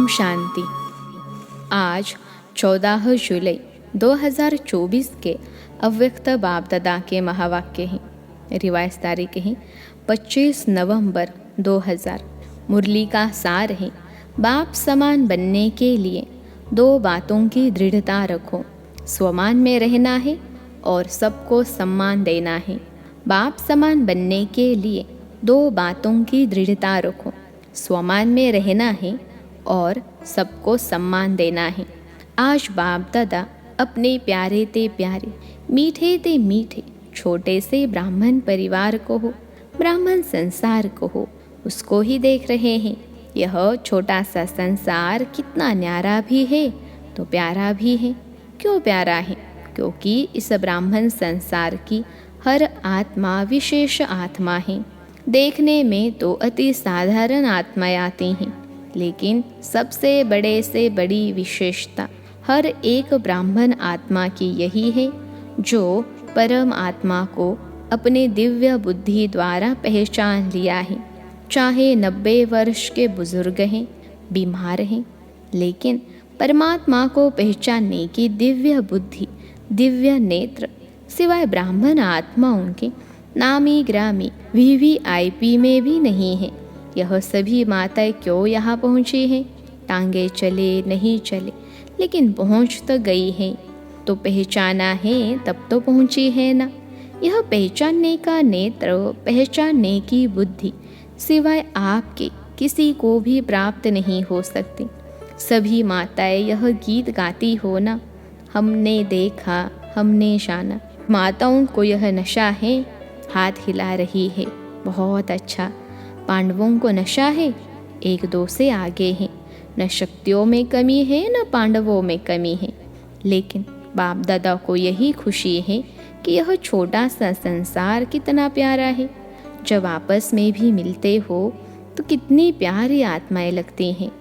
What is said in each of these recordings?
शांति। आज 14 जुलाई 2024 के अव्यक्त बाप दादा के महावाक्य हैं। रिवायत तारीख है 25 नवंबर 2000। मुरली का सार है, बाप समान बनने के लिए 2 बातों की दृढ़ता रखो। स्वमान में रहना है और सबको सम्मान देना है। बाप समान बनने के लिए 2 बातों की दृढ़ता रखो। स्वमान में रहना है और सबको सम्मान देना है। आज बाप दादा अपने प्यारे ते प्यारे, मीठे ते मीठे, छोटे से ब्राह्मण परिवार को हो, ब्राह्मण संसार को हो, उसको ही देख रहे हैं। यह छोटा सा संसार कितना न्यारा भी है तो प्यारा भी है। क्यों प्यारा है? क्योंकि इस ब्राह्मण संसार की हर आत्मा विशेष आत्मा है। देखने में तो अति साधारण आत्माएं आती हैं, लेकिन सबसे बड़े से बड़ी विशेषता हर एक ब्राह्मण आत्मा की यही है, जो परम आत्मा को अपने दिव्य बुद्धि द्वारा पहचान लिया है। चाहे 90 वर्ष के बुजुर्ग हैं, बीमार हैं, लेकिन परमात्मा को पहचानने की दिव्य बुद्धि, दिव्य नेत्र सिवाय ब्राह्मण आत्माओं के नामी ग्रामी VVIP में भी नहीं है। यह सभी माताएं क्यों यहाँ पहुँची हैं? टांगे चले नहीं चले, लेकिन पहुँच तो गई है। तो पहचाना है तब तो पहुँची है ना। यह पहचानने का नेत्र, पहचानने की बुद्धि सिवाय आपके किसी को भी प्राप्त नहीं हो सकती। सभी माताएं यह गीत गाती हो ना, हमने देखा, हमने जाना। माताओं को यह नशा है, हाथ हिला रही है, बहुत अच्छा। पांडवों को नशा है, 1-2 से आगे है। न शक्तियों में कमी है, न पांडवों में कमी है। लेकिन बाप दादा को यही खुशी है कि यह छोटा सा संसार कितना प्यारा है। जब आपस में भी मिलते हो तो कितनी प्यारी आत्माएं लगती हैं।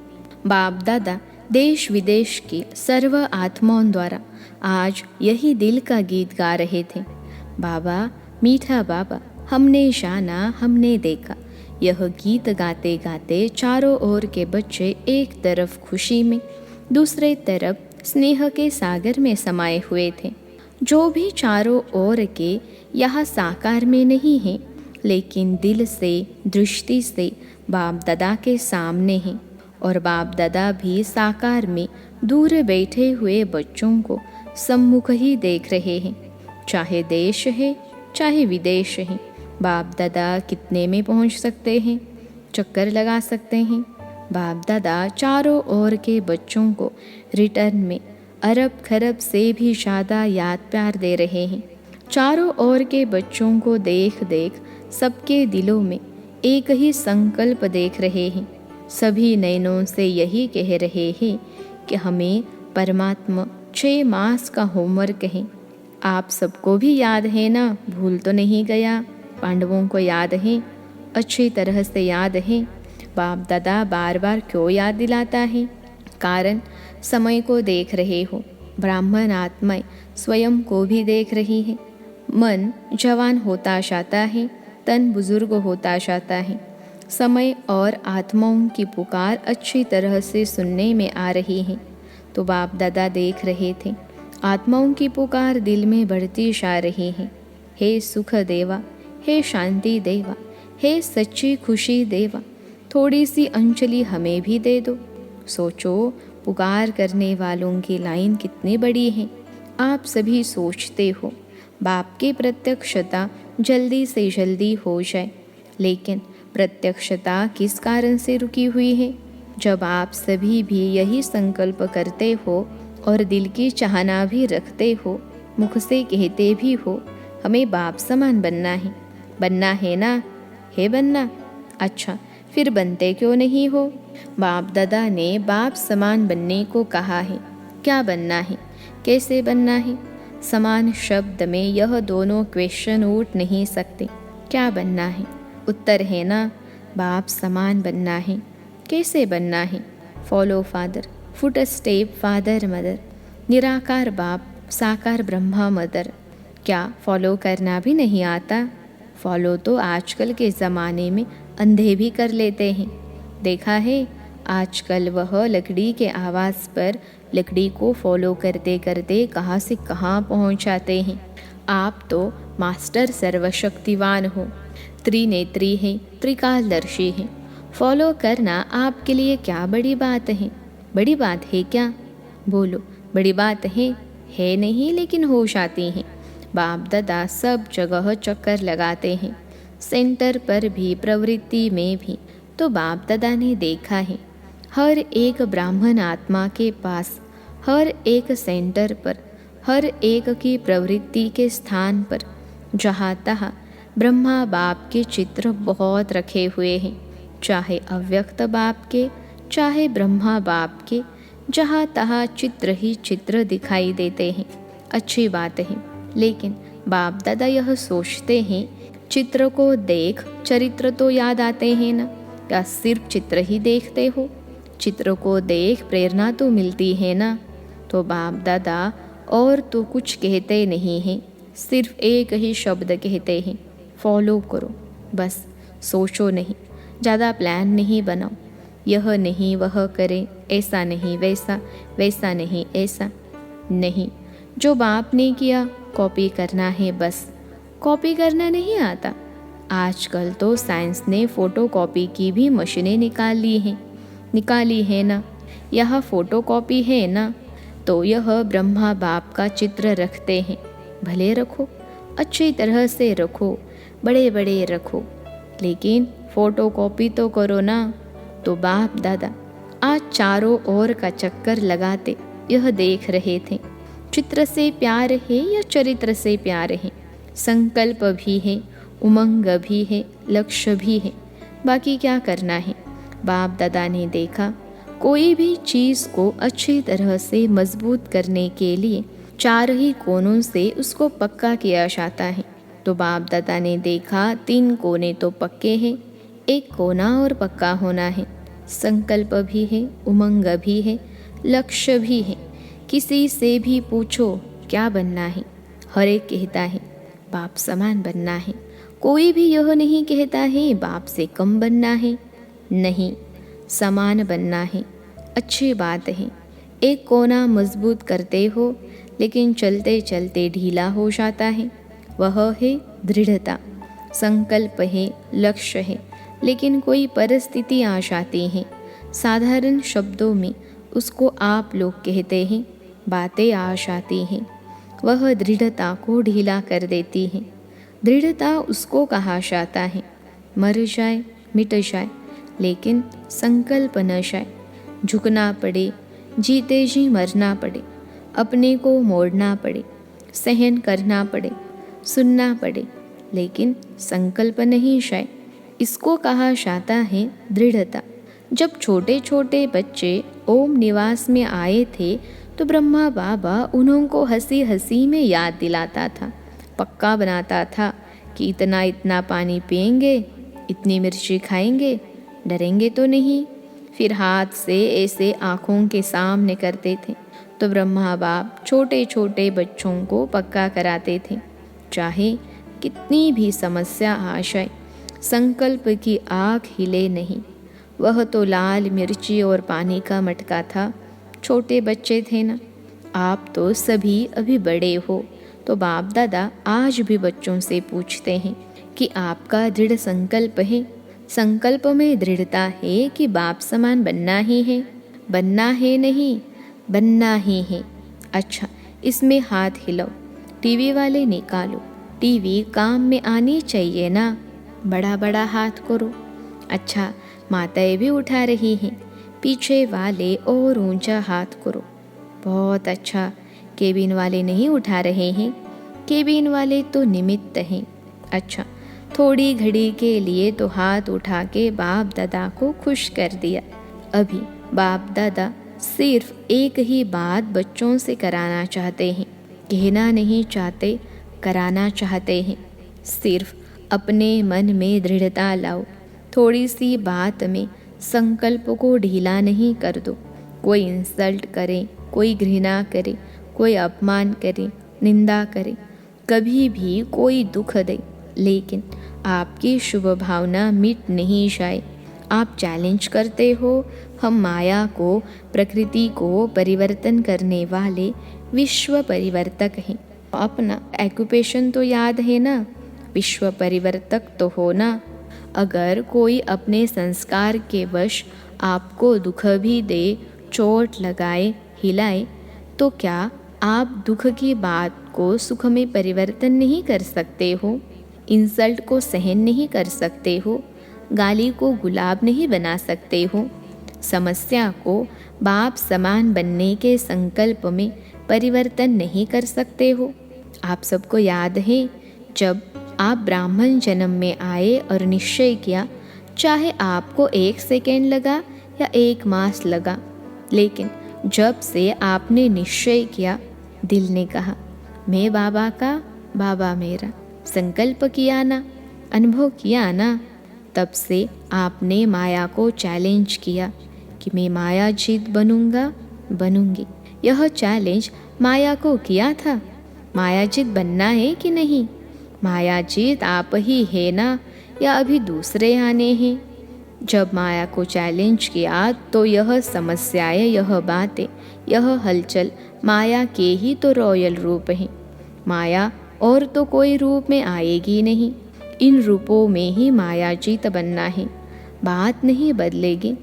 बाप दादा देश विदेश की सर्व आत्माओं द्वारा आज यही दिल का गीत गा रहे थे। बाबा, मीठा बाबा, हमने जाना, हमने देखा। यह गीत गाते गाते चारों ओर के बच्चे एक तरफ खुशी में, दूसरे तरफ स्नेह के सागर में समाये हुए थे। जो भी चारों ओर के यहाँ साकार में नहीं हैं, लेकिन दिल से, दृष्टि से बाप दादा के सामने हैं। और बाप दादा भी साकार में दूर बैठे हुए बच्चों को सम्मुख ही देख रहे हैं। चाहे देश है, चाहे विदेश है, बाप दादा कितने में पहुंच सकते हैं, चक्कर लगा सकते हैं। बाप दादा चारों ओर के बच्चों को रिटर्न में अरब खरब से भी ज़्यादा याद प्यार दे रहे हैं। चारों ओर के बच्चों को देख देख सबके दिलों में एक ही संकल्प देख रहे हैं। सभी नयनों से यही कह रहे हैं कि हमें परमात्मा 6 मास का होमवर्क है। आप सबको भी याद है ना, भूल तो नहीं गया। पांडवों को याद है, अच्छी तरह से याद है। बाप दादा बार बार क्यों याद दिलाता है? कारण समय को देख रहे हो। ब्राह्मण आत्माएं स्वयं को भी देख रही है। मन जवान होता जाता है, तन बुजुर्ग होता जाता है। समय और आत्माओं की पुकार अच्छी तरह से सुनने में आ रही है। तो बाप दादा देख रहे थे, आत्माओं की पुकार दिल में बढ़ती जा रही है। हे सुख देवा, हे शांति देवा, हे सच्ची खुशी देवा, थोड़ी सी अंजलि हमें भी दे दो। सोचो, पुकार करने वालों की लाइन कितनी बड़ी है। आप सभी सोचते हो बाप की प्रत्यक्षता जल्दी से जल्दी हो जाए, लेकिन प्रत्यक्षता किस कारण से रुकी हुई है? जब आप सभी भी यही संकल्प करते हो और दिल की चाहना भी रखते हो, मुख से कहते भी हो हमें बाप समान बनना है ना? है बनना? अच्छा, फिर बनते क्यों नहीं हो? बाप दादा ने बाप समान बनने को कहा है। क्या बनना है, कैसे बनना है? समान शब्द में यह दोनों क्वेश्चन उठ नहीं सकते। क्या बनना है? उत्तर है ना, बाप समान बनना है। कैसे बनना है? Follow father, foot step father mother, निराकार बाप, साकार ब्रह्मा मदर। क्या फॉलो करना भी नहीं आता? फॉलो तो आजकल के ज़माने में अंधे भी कर लेते हैं। देखा है, आजकल वह लकड़ी के आवाज़ पर लकड़ी को फॉलो करते करते कहाँ से कहाँ पहुँच जाते हैं। आप तो मास्टर सर्वशक्तिवान हो, त्रिनेत्री हैं, त्रिकालदर्शी हैं। फॉलो करना आपके लिए क्या बड़ी बात है? बड़ी बात है क्या? बोलो, बड़ी बात है नहीं, लेकिन हो जाती हैं। बाप दादा सब जगह चक्कर लगाते हैं, सेंटर पर भी, प्रवृत्ति में भी। तो बाप दादा ने देखा है, हर एक ब्राह्मण आत्मा के पास, हर एक सेंटर पर, हर एक की प्रवृत्ति के स्थान पर जहाँ तहाँ ब्रह्मा बाप के चित्र बहुत रखे हुए हैं। चाहे अव्यक्त बाप के, चाहे ब्रह्मा बाप के, जहाँ तहाँ चित्र ही चित्र दिखाई देते हैं। अच्छी बात है, लेकिन बाप दादा यह सोचते हैं, चित्र को देख चरित्र तो याद आते हैं ना? या सिर्फ चित्र ही देखते हो? चित्र को देख प्रेरणा तो मिलती है ना? तो बाप दादा और तो कुछ कहते नहीं हैं, सिर्फ एक ही शब्द कहते हैं, फॉलो करो। बस सोचो नहीं, ज़्यादा प्लान नहीं बनाओ, यह नहीं वह करें, ऐसा नहीं वैसा, वैसा नहीं ऐसा नहीं। जो बाप ने किया कॉपी करना है, बस कॉपी करना नहीं आता। आजकल तो साइंस ने फ़ोटो कॉपी की भी मशीनें निकाली है ना? यह फ़ोटो कॉपी है ना? तो यह ब्रह्मा बाप का चित्र रखते हैं। भले रखो, अच्छी तरह से रखो, बड़े बड़े रखो, लेकिन फ़ोटो कॉपी तो करो ना। तो बाप दादा आज चारों ओर का चक्कर लगाते यह देख रहे थे, चित्र से प्यार है या चरित्र से प्यार है? संकल्प भी है, उमंग भी है, लक्ष्य भी है, बाकी क्या करना है? बाप दादा ने देखा, कोई भी चीज़ को अच्छी तरह से मजबूत करने के लिए चार ही कोनों से उसको पक्का किया जाता है। तो बाप दादा ने देखा, 3 कोने तो पक्के हैं, एक कोना और पक्का होना है। संकल्प भी है, उमंग भी है, लक्ष्य भी है। किसी से भी पूछो क्या बनना है, हर एक कहता है बाप समान बनना है। कोई भी यह नहीं कहता है बाप से कम बनना है, नहीं, समान बनना है। अच्छी बात है, एक कोना मजबूत करते हो, लेकिन चलते चलते ढीला हो जाता है, वह है दृढ़ता। संकल्प है, लक्ष्य है, लेकिन कोई परिस्थिति आ जाती है, साधारण शब्दों में उसको आप लोग कहते हैं, बातें आ जाती हैं, वह दृढ़ता को ढीला कर देती है। दृढ़ता उसको कहा जाता है, मर जाए मिट जाए, लेकिन संकल्प न जाए। झुकना पड़े, जीते जी मरना पड़े, अपने को मोड़ना पड़े, सहन करना पड़े, सुनना पड़े, लेकिन संकल्प नहीं जाए। इसको कहा जाता है दृढ़ता। जब छोटे छोटे बच्चे ओम निवास में आए थे, तो ब्रह्मा बाबा उनको हंसी हंसी में याद दिलाता था, पक्का बनाता था कि इतना इतना पानी पिएंगे, इतनी मिर्ची खाएंगे, डरेंगे तो नहीं। फिर हाथ से ऐसे आँखों के सामने करते थे। तो ब्रह्मा बाप छोटे छोटे बच्चों को पक्का कराते थे, चाहे कितनी भी समस्या आ जाए, संकल्प की आँख हिले नहीं। वह तो लाल मिर्ची और पानी का मटका था। छोटे बच्चे थे ना, आप तो सभी अभी बड़े हो। तो बाप दादा आज भी बच्चों से पूछते हैं कि आपका दृढ़ संकल्प है, संकल्प में दृढ़ता है कि बाप समान बनना ही है? बनना है नहीं, बनना ही है। अच्छा, इसमें हाथ हिलाओ, टीवी वाले निकालो, टीवी काम में आनी चाहिए ना, बड़ा बड़ा हाथ करो। अच्छा, माताएं भी उठा रही हैं, पीछे वाले और ऊंचा हाथ करो। बहुत अच्छा, केबिन वाले नहीं उठा रहे हैं, केबिन वाले तो निमित्त हैं। अच्छा, थोड़ी घड़ी के लिए तो हाथ उठा के बाप दादा को खुश कर दिया। अभी बाप दादा सिर्फ एक ही बात बच्चों से कराना चाहते हैं, कहना नहीं चाहते, कराना चाहते हैं। सिर्फ अपने मन में दृढ़ता लाओ, थोड़ी सी बात में संकल्प को ढीला नहीं कर दो। कोई इंसल्ट करे, कोई घृणा करे, कोई अपमान करे, निंदा करे, कभी भी कोई दुख दे, लेकिन आपकी शुभ भावना मिट नहीं जाए। आप चैलेंज करते हो, हम माया को, प्रकृति को परिवर्तन करने वाले विश्व परिवर्तक हैं। अपना ऑक्यूपेशन तो याद है ना, विश्व परिवर्तक तो हो ना। अगर कोई अपने संस्कार के वश आपको दुख भी दे, चोट लगाए, हिलाए, तो क्या आप दुख की बात को सुख में परिवर्तन नहीं कर सकते हो? इंसल्ट को सहन नहीं कर सकते हो? गाली को गुलाब नहीं बना सकते हो? समस्या को बाप समान बनने के संकल्प में परिवर्तन नहीं कर सकते हो? आप सबको याद है, जब आप ब्राह्मण जन्म में आए और निश्चय किया, चाहे आपको 1 सेकेंड लगा या 1 मास लगा, लेकिन जब से आपने निश्चय किया, दिल ने कहा मैं बाबा का, बाबा मेरा, संकल्प किया ना, अनुभव किया ना, तब से आपने माया को चैलेंज किया कि मैं माया जीत बनूंगा, बनूंगी। यह चैलेंज माया को किया था। माया जीत बनना है कि नहीं? माया जीत आप ही है ना, या अभी दूसरे आने हैं? जब माया को चैलेंज किया तो यह समस्याएं, यह बातें, यह हलचल माया के ही तो रॉयल रूप हैं। माया और तो कोई रूप में आएगी नहीं। इन रूपों में ही माया जीत बनना है। बात नहीं बदलेगी,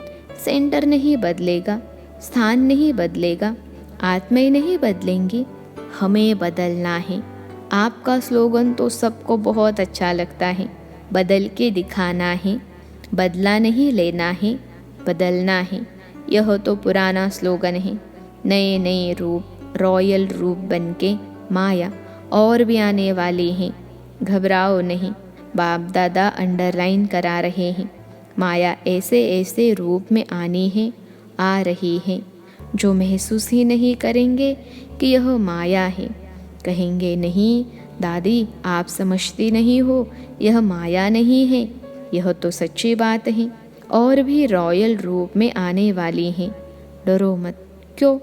सेंटर नहीं बदलेगा, स्थान नहीं बदलेगा, आत्माएं नहीं बदलेंगी, हमें बदलना है। आपका स्लोगन तो सबको बहुत अच्छा लगता है, बदल के दिखाना है। बदला नहीं लेना है, बदलना है। यह तो पुराना स्लोगन है। नए नए रूप, रॉयल रूप बनके माया और भी आने वाली है। घबराओ नहीं, बाप दादा अंडरलाइन करा रहे हैं। माया ऐसे ऐसे रूप में आनी है, आ रही है। जो महसूस ही नहीं करेंगे कि यह माया है, कहेंगे नहीं दादी आप समझती नहीं हो, यह माया नहीं है, यह तो सच्ची बात है, और भी रॉयल रूप में आने वाली हैं। डरो मत। क्यों?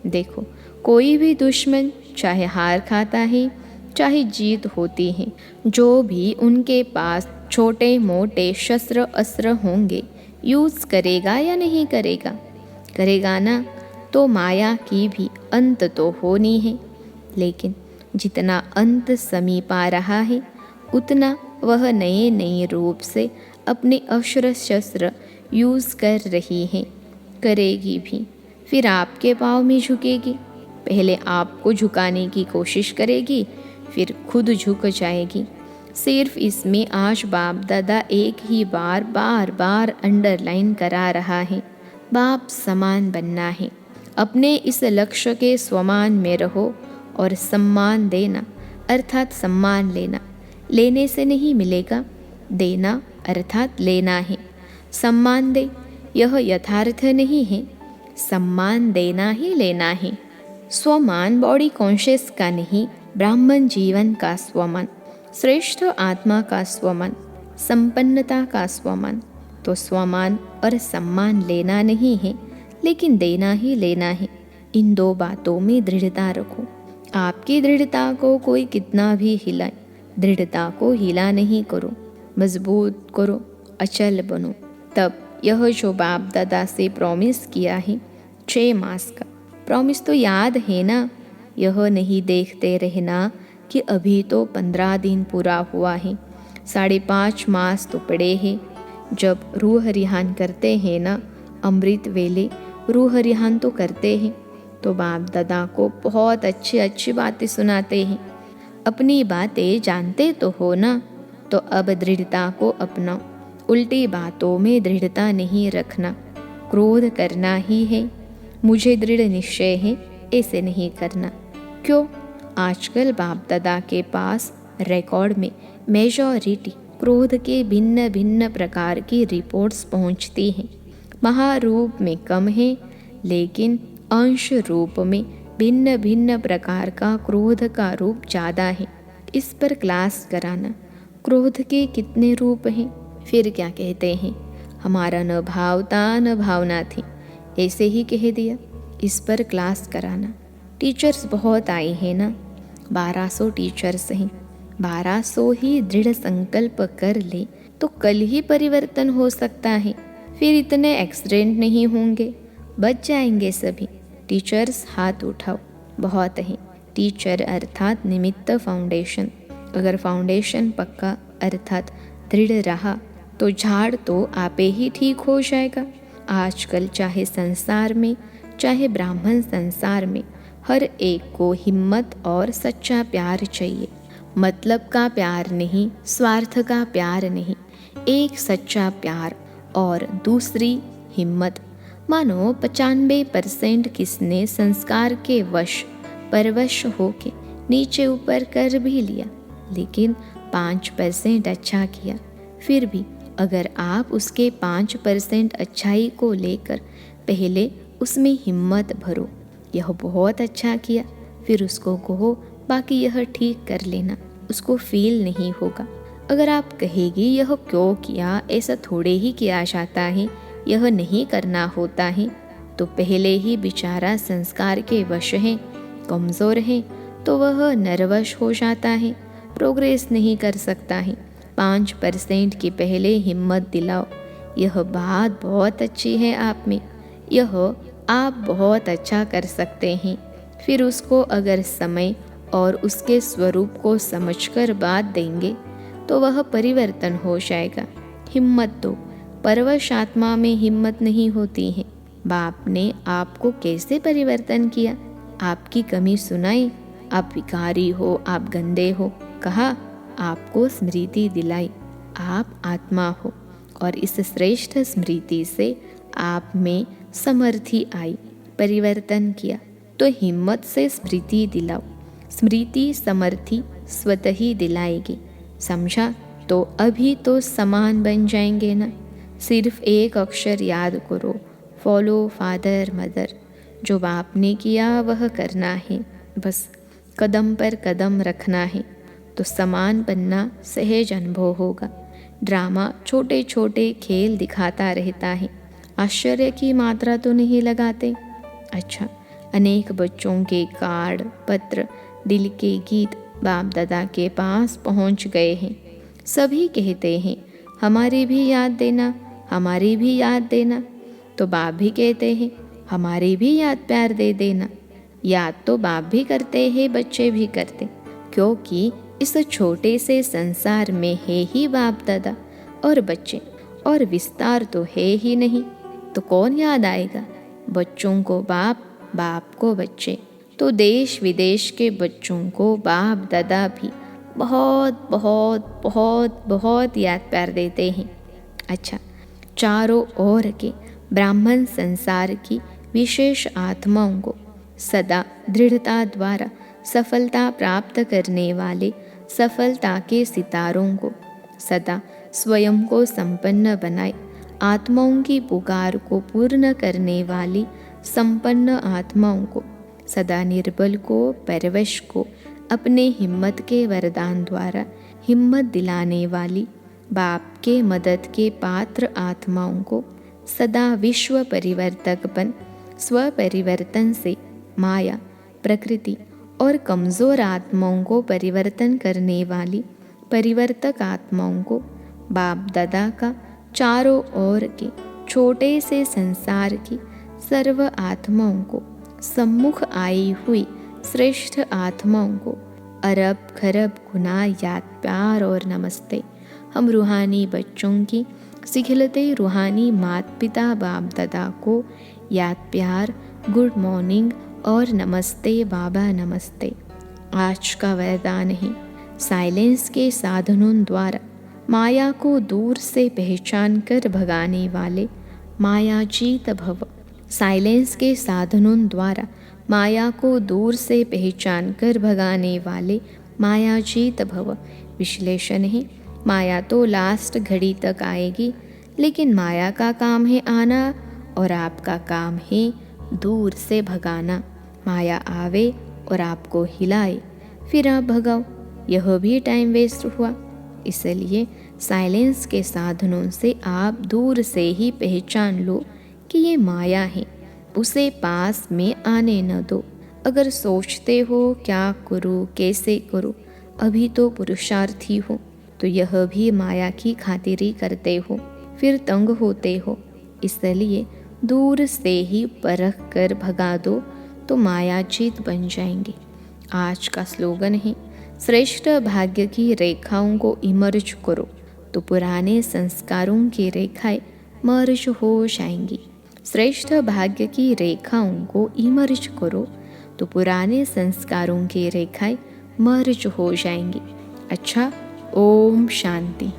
देखो, कोई भी दुश्मन चाहे हार खाता है, चाहे जीत होती है, जो भी उनके पास छोटे मोटे शस्त्र अस्त्र होंगे, यूज़ करेगा या नहीं करेगा? करेगा ना। तो माया की भी अंत तो होनी है, लेकिन जितना अंत समीप आ रहा है, उतना वह नए नए रूप से अपने अस्त्र शस्त्र यूज़ कर रही है, करेगी भी। फिर आपके पाँव में झुकेगी। पहले आपको झुकाने की कोशिश करेगी, फिर खुद झुक जाएगी। सिर्फ इसमें आज बाप दादा एक ही बार बार बार अंडरलाइन करा रहा है, बाप समान बनना है। अपने इस लक्ष्य के स्वमान में रहो और सम्मान देना अर्थात सम्मान लेना। लेने से नहीं मिलेगा, देना अर्थात लेना है। सम्मान दे, यह यथार्थ नहीं है। सम्मान देना ही लेना है। स्वमान बॉडी कॉन्शियस का नहीं, ब्राह्मण जीवन का स्वमान, श्रेष्ठ आत्मा का स्वमान, संपन्नता का स्वमान। तो स्वमान और सम्मान लेना नहीं है, लेकिन देना ही लेना है। इन दो बातों में दृढ़ता रखो। आपकी दृढ़ता को कोई कितना भी हिलाए, दृढ़ता को हिला नहीं करो, मजबूत करो, अचल बनो। तब यह जो बाप दादा से प्रॉमिस किया है 6 मास का प्रॉमिस तो याद है ना? यह नहीं देखते रहना कि अभी तो 15 दिन पूरा हुआ है, 5.5 मास तो पड़े हैं। जब रूह रिहान करते हैं ना, अमृत वेले रूह रिहान तो करते हैं, तो बाप दादा को बहुत अच्छी अच्छी बातें सुनाते हैं। अपनी बातें जानते तो हो ना, तो अब दृढ़ता को अपनाओ। उल्टी बातों में दृढ़ता नहीं रखना। क्रोध करना ही है, मुझे दृढ़ निश्चय है, ऐसे नहीं करना। क्यों? आजकल बाप दादा के पास रिकॉर्ड में मेजॉरिटी क्रोध के भिन्न भिन्न प्रकार की रिपोर्ट्स पहुंचती हैं। महारूप में कम है, लेकिन अंश रूप में भिन्न भिन्न प्रकार का क्रोध का रूप ज़्यादा है। इस पर क्लास कराना। क्रोध के कितने रूप हैं? फिर क्या कहते हैं, हमारा न भावता न भावना थी, ऐसे ही कह दिया। इस पर क्लास कराना। टीचर्स बहुत आए हैं ना, 1200 टीचर्स हैं। 1200 ही दृढ़ संकल्प कर ले तो कल ही परिवर्तन हो सकता है। फिर इतने एक्सीडेंट नहीं होंगे, बच जाएंगे सभी। टीचर्स हाथ उठाओ। बहुत ही। टीचर अर्थात निमित्त फाउंडेशन। अगर फाउंडेशन पक्का अर्थात दृढ़ रहा तो झाड़ तो आपे ही ठीक हो जाएगा। आजकल चाहे संसार में चाहे ब्राह्मण संसार में हर एक को हिम्मत और सच्चा प्यार चाहिए। मतलब का प्यार नहीं, स्वार्थ का प्यार नहीं, एक सच्चा प्यार और दूसरी हिम्मत। मानो 95% किसने संस्कार के वश परवश होके नीचे ऊपर कर भी लिया, लेकिन 5% अच्छा किया। फिर भी अगर आप उसके 5% अच्छाई को लेकर पहले उसमें हिम्मत भरो, यह बहुत अच्छा किया, फिर उसको कहो बाकी यह ठीक कर लेना, उसको फील नहीं होगा। अगर आप कहेगी यह क्यों किया, ऐसा थोड़े ही किया जाता है, यह नहीं करना होता है, तो पहले ही बेचारा संस्कार के वश है, कमज़ोर है, तो वह नर्वस हो जाता है, प्रोग्रेस नहीं कर सकता है। 5% की पहले हिम्मत दिलाओ। यह बात बहुत अच्छी है आप में, यह आप बहुत अच्छा कर सकते हैं। फिर उसको अगर समय और उसके स्वरूप को समझकर बात देंगे तो वह परिवर्तन हो जाएगा। हिम्मत दो। परवश आत्मा में हिम्मत नहीं होती है। बाप ने आपको कैसे परिवर्तन किया? आपकी कमी सुनाई, आप विकारी हो, आप गंदे हो, कहा, आपको स्मृति दिलाई, आप आत्मा हो, और इस श्रेष्ठ स्मृति से आप में समर्थी आई, परिवर्तन किया। तो हिम्मत से स्मृति दिलाओ। स्मृति समर्थी स्वतः ही दिलाएगी। समझा? तो अभी तो समान बन जाएंगे ना। सिर्फ एक अक्षर याद करो, फॉलो फादर मदर। जो बाप ने किया वह करना है, बस कदम पर कदम रखना है, तो समान बनना सहज अनुभव होगा। ड्रामा छोटे छोटे खेल दिखाता रहता है, आश्चर्य की मात्रा तो नहीं लगाते। अच्छा, अनेक बच्चों के कार्ड, पत्र, दिल के गीत बाप दादा के पास पहुंच गए हैं। सभी कहते हैं हमारी भी याद देना, हमारी भी याद देना। तो बाप भी कहते हैं हमारी भी याद प्यार दे देना। याद तो बाप भी करते हैं, बच्चे भी करते, क्योंकि इस छोटे से संसार में है ही बाप दादा और बच्चे, और विस्तार तो है ही नहीं। तो कौन याद आएगा? बच्चों को बाप, बाप को बच्चे। तो देश विदेश के बच्चों को बाप दादा भी बहुत बहुत बहुत बहुत याद प्यार देते हैं। अच्छा, चारों ओर के ब्राह्मण संसार की विशेष आत्माओं को सदा दृढ़ता द्वारा सफलता प्राप्त करने वाले सफलता के सितारों को सदा स्वयं को संपन्न बनाए, आत्माओं की पुकार को पूर्ण करने वाली संपन्न आत्माओं को, सदा निर्बल को, परवश को अपने हिम्मत के वरदान द्वारा हिम्मत दिलाने वाली बाप के मदद के पात्र आत्माओं को, सदा विश्व परिवर्तकपन स्वपरिवर्तन से माया, प्रकृति और कमज़ोर आत्माओं को परिवर्तन करने वाली परिवर्तक आत्माओं को, बाप दादा का चारों ओर के छोटे से संसार की सर्व आत्माओं को, सम्मुख आई हुई श्रेष्ठ आत्माओं को अरब खरब गुना याद प्यार और नमस्ते। हम रूहानी बच्चों की सिखलते रूहानी माता पिता बाप दादा को याद प्यार, गुड मॉर्निंग और नमस्ते बाबा नमस्ते। आज का वरदान है साइलेंस के साधनों द्वारा माया को दूर से पहचान कर भगाने वाले मायाजीत भव। साइलेंस के साधनों द्वारा माया को दूर से पहचान कर भगाने वाले मायाजीत भव। विश्लेषण है, माया तो लास्ट घड़ी तक आएगी, लेकिन माया का काम है आना और आपका काम है दूर से भगाना। माया आवे और आपको हिलाए, फिर आप भगाओ, यह भी टाइम वेस्ट हुआ। इसलिए साइलेंस के साधनों से आप दूर से ही पहचान लो कि ये माया है, उसे पास में आने न दो। अगर सोचते हो क्या करूँ, कैसे करूँ, अभी तो पुरुषार्थी हो, तो यह भी माया की खातिरी करते हो, फिर तंग होते हो। इसलिए दूर से ही परख कर भगा दो तो मायाजीत बन जाएंगे। आज का स्लोगन है, श्रेष्ठ भाग्य की रेखाओं को इमर्ज करो तो पुराने संस्कारों की रेखाएं मर्ज हो जाएंगी। श्रेष्ठ भाग्य की रेखाओं को इमर्ज करो तो पुराने संस्कारों की रेखाएं मर्ज हो जाएंगी। अच्छा, ओम शांति।